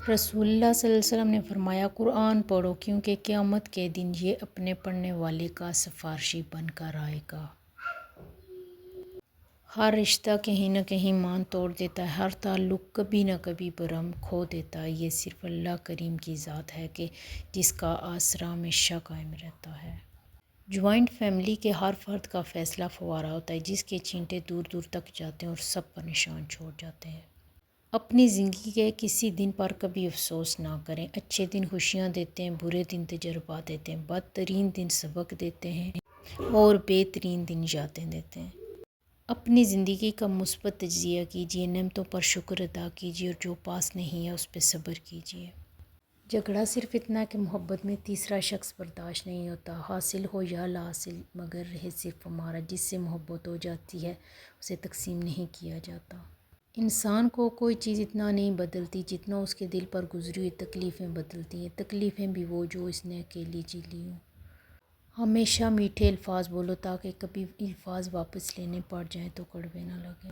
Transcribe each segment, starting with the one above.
رسول اللہ صلی اللہ علیہ وسلم نے فرمایا، قرآن پڑھو کیونکہ قیامت کے دن یہ اپنے پڑھنے والے کا سفارشی بن کر آئے گا۔ ہر رشتہ کہیں نہ کہیں مان توڑ دیتا ہے، ہر تعلق کبھی نہ کبھی برہم کھو دیتا ہے۔ یہ صرف اللہ کریم کی ذات ہے کہ جس کا آسرا ہمیشہ قائم رہتا ہے۔ جوائنٹ فیملی کے ہر فرد کا فیصلہ فوارہ ہوتا ہے، جس کے چھینٹے دور دور تک جاتے ہیں اور سب پر نشان چھوڑ جاتے ہیں۔ اپنی زندگی کے کسی دن پر کبھی افسوس نہ کریں۔ اچھے دن خوشیاں دیتے ہیں، برے دن تجربات دیتے ہیں، بدترین دن سبق دیتے ہیں اور بہترین دن یادیں دیتے ہیں۔ اپنی زندگی کا مثبت تجزیہ کیجیے، نعمتوں پر شکر ادا کیجیے اور جو پاس نہیں ہے اس پہ صبر کیجیے۔ جھگڑا صرف اتنا کہ محبت میں تیسرا شخص برداشت نہیں ہوتا، حاصل ہو یا لا حاصل مگر رہے صرف ہمارا۔ جس سے محبت ہو جاتی ہے اسے تقسیم نہیں کیا جاتا۔ انسان کو کوئی چیز اتنا نہیں بدلتی جتنا اس کے دل پر گزری ہوئی تکلیفیں بدلتی ہیں، تکلیفیں بھی وہ جو اس نے اکیلی جی لی ہوں۔ ہمیشہ میٹھے الفاظ بولو تاکہ کبھی الفاظ واپس لینے پڑ جائیں تو کڑوے نہ لگیں۔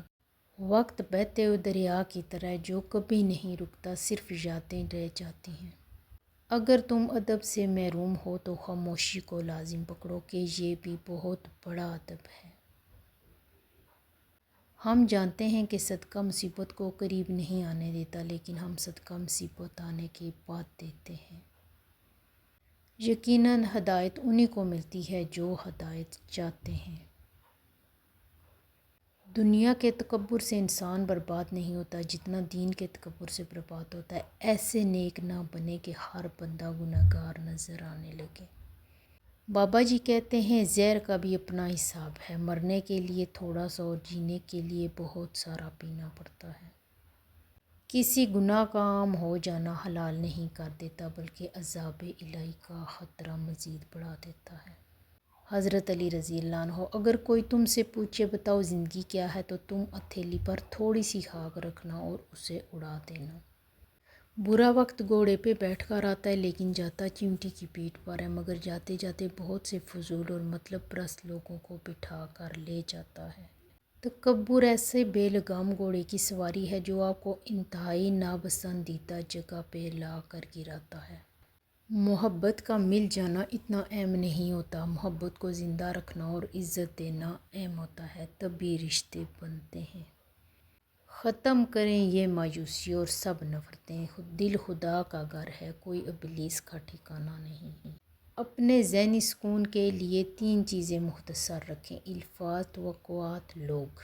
وقت بہتے ہوئے دریا کی طرح ہے جو کبھی نہیں رکتا، صرف یادیں رہ جاتی ہیں۔ اگر تم ادب سے محروم ہو تو خاموشی کو لازم پکڑو کہ یہ بھی بہت بڑا ادب ہے۔ ہم جانتے ہیں کہ صدقہ مصیبت کو قریب نہیں آنے دیتا، لیکن ہم صدقہ مصیبت آنے کے بعد دیتے ہیں۔ یقیناً ہدایت انہی کو ملتی ہے جو ہدایت چاہتے ہیں۔ دنیا کے تکبر سے انسان برباد نہیں ہوتا جتنا دین کے تکبر سے برباد ہوتا ہے۔ ایسے نیک نہ بنے کہ ہر بندہ گنہگار نظر آنے لگے۔ بابا جی کہتے ہیں، زہر کا بھی اپنا حساب ہے، مرنے کے لیے تھوڑا سا اور جینے کے لیے بہت سارا پینا پڑتا ہے۔ کسی گناہ کا عام ہو جانا حلال نہیں کر دیتا بلکہ عذاب الہی کا خطرہ مزید بڑھا دیتا ہے۔ حضرت علی رضی اللہ عنہ، اگر کوئی تم سے پوچھے بتاؤ زندگی کیا ہے تو تم ہتھیلی پر تھوڑی سی خاک رکھنا اور اسے اڑا دینا۔ برا وقت گھوڑے پہ بیٹھ کر آتا ہے لیکن جاتا چیونٹی کی پیٹھ پر ہے، مگر جاتے جاتے بہت سے فضول اور مطلب پرست لوگوں کو بٹھا کر لے جاتا ہے۔ تکبر ایسے بے لگام گھوڑے کی سواری ہے جو آپ کو انتہائی ناپسندیدہ جگہ پہ لا کر گراتا ہے۔ محبت کا مل جانا اتنا اہم نہیں ہوتا، محبت کو زندہ رکھنا اور عزت دینا اہم ہوتا ہے، تبھی رشتے بنتے ہیں۔ ختم کریں یہ مایوسی اور سب نفرتیں، دل خدا کا گھر ہے، کوئی ابلیس کا ٹھکانہ نہیں۔ اپنے ذہنی سکون کے لیے 3 چیزیں مختصر رکھیں: الفاظ، توقعات، لوگ۔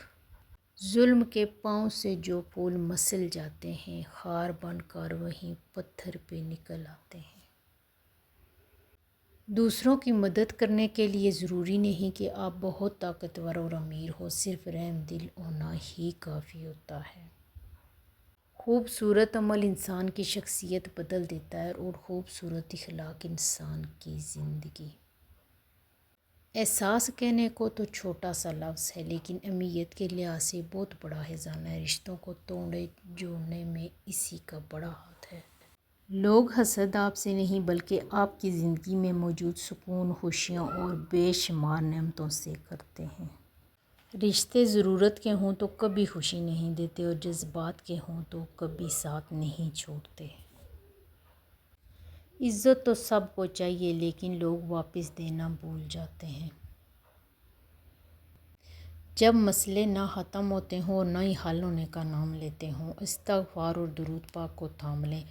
ظلم کے پاؤں سے جو پھول مسل جاتے ہیں، خار بن کر وہیں پتھر پہ نکل آتے ہیں۔ دوسروں کی مدد کرنے کے لیے ضروری نہیں کہ آپ بہت طاقتور اور امیر ہو، صرف رحم دل ہونا ہی کافی ہوتا ہے۔ خوبصورت عمل انسان کی شخصیت بدل دیتا ہے اور خوبصورت اخلاق انسان کی زندگی۔ احساس کہنے کو تو چھوٹا سا لفظ ہے لیکن اہمیت کے لحاظ سے بہت بڑا خزانہ ہے۔ رشتوں کو توڑنے جوڑنے میں اسی کا بڑا ہاتھ ہے۔ لوگ حسد آپ سے نہیں بلکہ آپ کی زندگی میں موجود سکون، خوشیاں اور بے شمار نعمتوں سے کرتے ہیں۔ رشتے ضرورت کے ہوں تو کبھی خوشی نہیں دیتے اور جذبات کے ہوں تو کبھی ساتھ نہیں چھوڑتے۔ عزت تو سب کو چاہیے لیکن لوگ واپس دینا بھول جاتے ہیں۔ جب مسئلے نہ ختم ہوتے ہوں اور نہ ہی حل ہونے کا نام لیتے ہوں، استغفار اور درود پاک کو تھام لیں،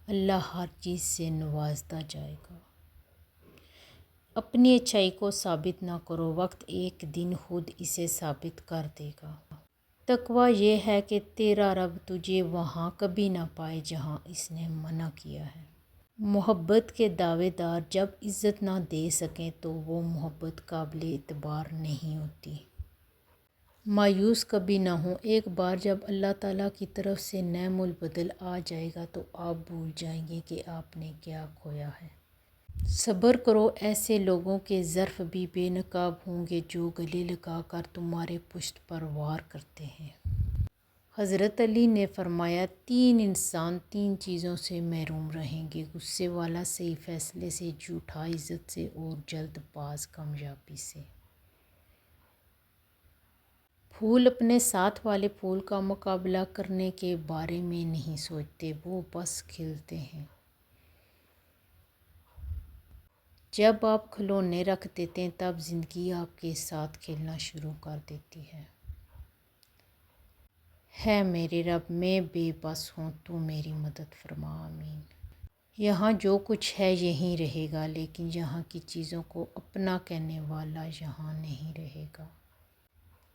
اللہ ہر چیز سے نوازتا جائے گا۔ اپنی اچھائی کو ثابت نہ کرو، وقت ایک دن خود اسے ثابت کر دے گا۔ تقویٰ یہ ہے کہ تیرا رب تجھے وہاں کبھی نہ پائے جہاں اس نے منع کیا ہے۔ محبت کے دعوے دار جب عزت نہ دے سکیں تو وہ محبت قابل اعتبار نہیں ہوتی۔ مایوس کبھی نہ ہوں، ایک بار جب اللہ تعالیٰ کی طرف سے نعم البدل آ جائے گا تو آپ بھول جائیں گے کہ آپ نے کیا کھویا ہے۔ صبر کرو، ایسے لوگوں کے ظرف بھی بے نقاب ہوں گے جو گلے لگا کر تمہارے پشت پر وار کرتے ہیں۔ حضرت علی نے فرمایا، 3 انسان 3 چیزوں سے محروم رہیں گے: غصے والا صحیح فیصلے سے، جھوٹا عزت سے اور جلد باز کامیابی سے۔ پھول اپنے ساتھ والے پھول کا مقابلہ کرنے کے بارے میں نہیں سوچتے، وہ بس کھلتے ہیں۔ جب آپ کھلونے رکھ دیتے ہیں تب زندگی آپ کے ساتھ کھیلنا شروع کر دیتی ہے۔ ہے میرے رب، میں بے بس ہوں، تو میری مدد فرما، آمین۔ یہاں جو کچھ ہے یہیں رہے گا، لیکن یہاں کی چیزوں کو اپنا کہنے والا یہاں نہیں رہے گا۔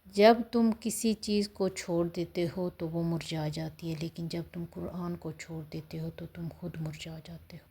جب تم کسی چیز کو چھوڑ دیتے ہو تو وہ مرجھا جاتی ہے، لیکن جب تم قرآن کو چھوڑ دیتے ہو تو تم خود مرجھا جاتے ہو۔